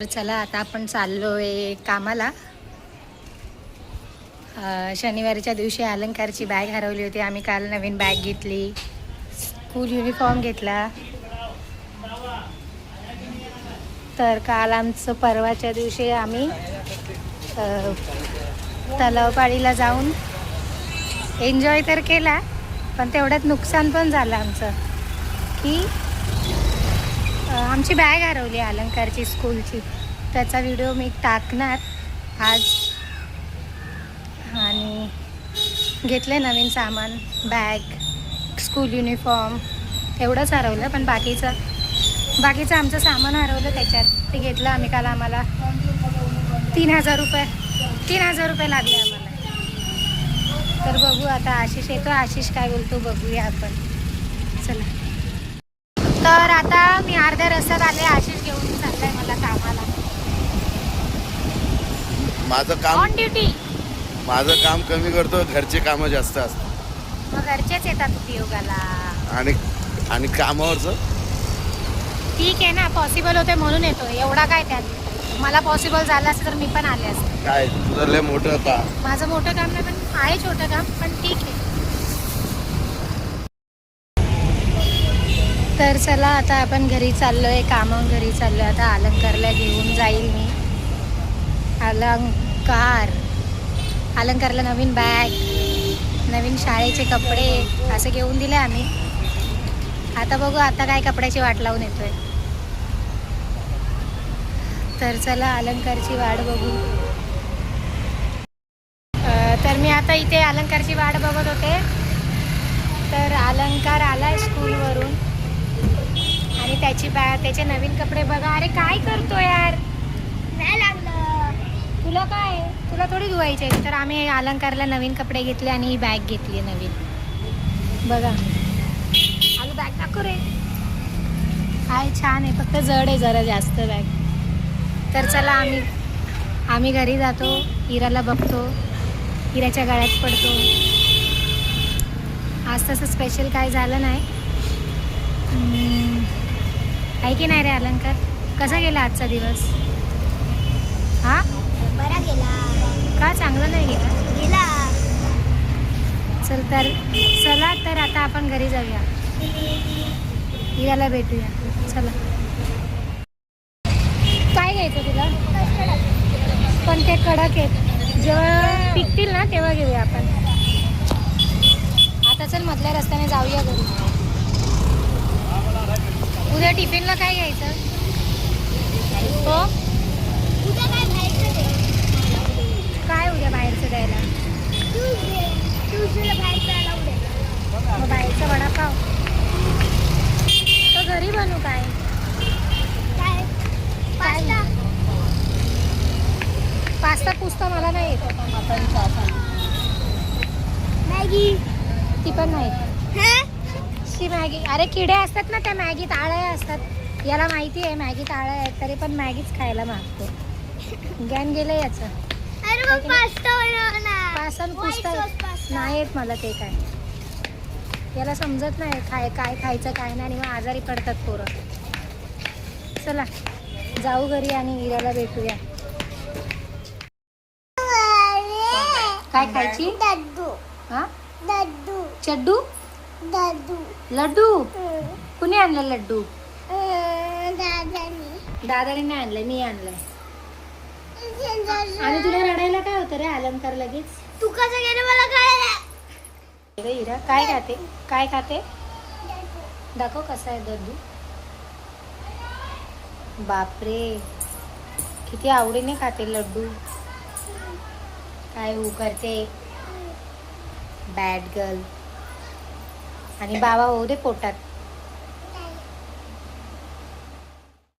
चला आता आपण चाललोय कामाला. शनिवारच्या दिवशी अलंकारची बॅग हरवली होती. आम्ही काल नवीन बॅग घेतली, स्कूल युनिफॉर्म घेतला. तर काल आमचं परवाच्या दिवशी आम्ही तलावपाळीला जाऊन एन्जॉय तर केला, पण तेवढ्यात नुकसान पण झालं आमचं की आमची बॅग हरवली अलंकारची स्कूलची. त्याचा व्हिडिओ मी टाकणार आज. आणि घेतले नवीन सामान, बॅग, स्कूल युनिफॉर्म एवढंच हरवलं, पण बाकीचं आमचं सामान हरवलं त्याच्यात. ते घेतलं आम्ही काल. आम्हाला 3,000 रुपये लागले आम्हाला. तर बघू आता आशिष येतो, आशिष काय बोलतो बघूया आपण. चला. तर आता मी अर्ध्या रस्त्यात आले, आशिष घेऊन चाललाय मला कामाला. On duty. माझं काम कमी करतो, घरचे कामं जास्त असतात. मग घरचेच येतात उपयोगाला. आणि कामावरचं ठीक आहे ना, पॉसिबल होते म्हणून येतो. एवढा काय त्यात. मला पॉसिबल झालं असतं तर मी पण आले असते. काय तुझं लय मोठं काम. माझं मोठं काम नाही, पण आहे छोटं काम, पण ठीक आहे. तर चला आता आपण घरी चाललोय, कामावून घरी चाललोय. आता अलंकारला घेऊन जाईल मी. अलंकारला नवीन बॅग, नवीन शाळेचे कपडे असं घेऊन दिले आम्ही. आता बघू आता काय कपड्याची वाट लावून येतोय. तर चला अलंकारची वाट बघू. तर मी आता इथे अलंकारची वाट बघत होते. तर अलंकार आलाय स्कूलवरून आणि त्याचे नवीन कपडे बघा. अरे काय करतो यार, नाही लागलं तुला. काय तुला थोडी धुवायचे. तर आम्ही अलंकारला नवीन कपडे घेतले आणि ही बॅग घेतली नवीन. बघा आलू बॅग टाकू रे. काय छान आहे, फक्त जड आहे जरा जास्त बॅग. तर चला आम्ही घरी जातो. हिराला बघतो, हिराच्या गळ्यात पडतो. आज तसं स्पेशल काय झालं नाही आहे की नाही रे अलंकार. कसा गेला आजचा दिवस? हा बरा गेला का? चांगला नाही गेला. चला तर आता आपण घरी जाऊया, हिराला भेटूया. चला. काय घ्यायचं तुला? पण ते कडक आहेत, जेव्हा पिकतील ना तेव्हा घेऊया आपण. आता चल मधल्या रस्त्याने जाऊया घरी. उद्या टिफिनला काय घ्यायचं? हो उद्या काय खायचं? काय उद्या बाहेरचं द्यायला? ट्यूजडेला बाहेर जायला उद्या. मग बाहेरचा वडापाव तर घरी बनवू. काय पास्ता पुस्ता मला नाही येत. मॅगी ती पण नाही. शी मॅगी. अरे किडे असतात ना त्या मॅगीत, आळ्या असतात. याला माहिती आहे मॅगीत आळ्या आहेत, तरी पण मॅगीच खायला मागतो. ज्ञान गेलं याचं. पास्ता पुस्ता नाही येत मला. ते काय याला समजत नाही काय खायचं काय नाही, आणि मग आजारी पडतात पोरं. चला जाऊ घरी आणि हिराला भेटूया. काय खायची? हा चड्डू लड्डू. कुणी आणलं लड्डू? दादाने नाही आणलंय, मी आणलंय. आणि तुला रडायला काय होतं रे अलंकार लगेच? तू कसं गेलं मला काय? हिरा काय खाते दाखव कसा आहे लड्डू. बापरे किती आवडीने खाते लड्डू. काय करते बॅड गर्ल. आणि बाबा होऊ दे पोटात.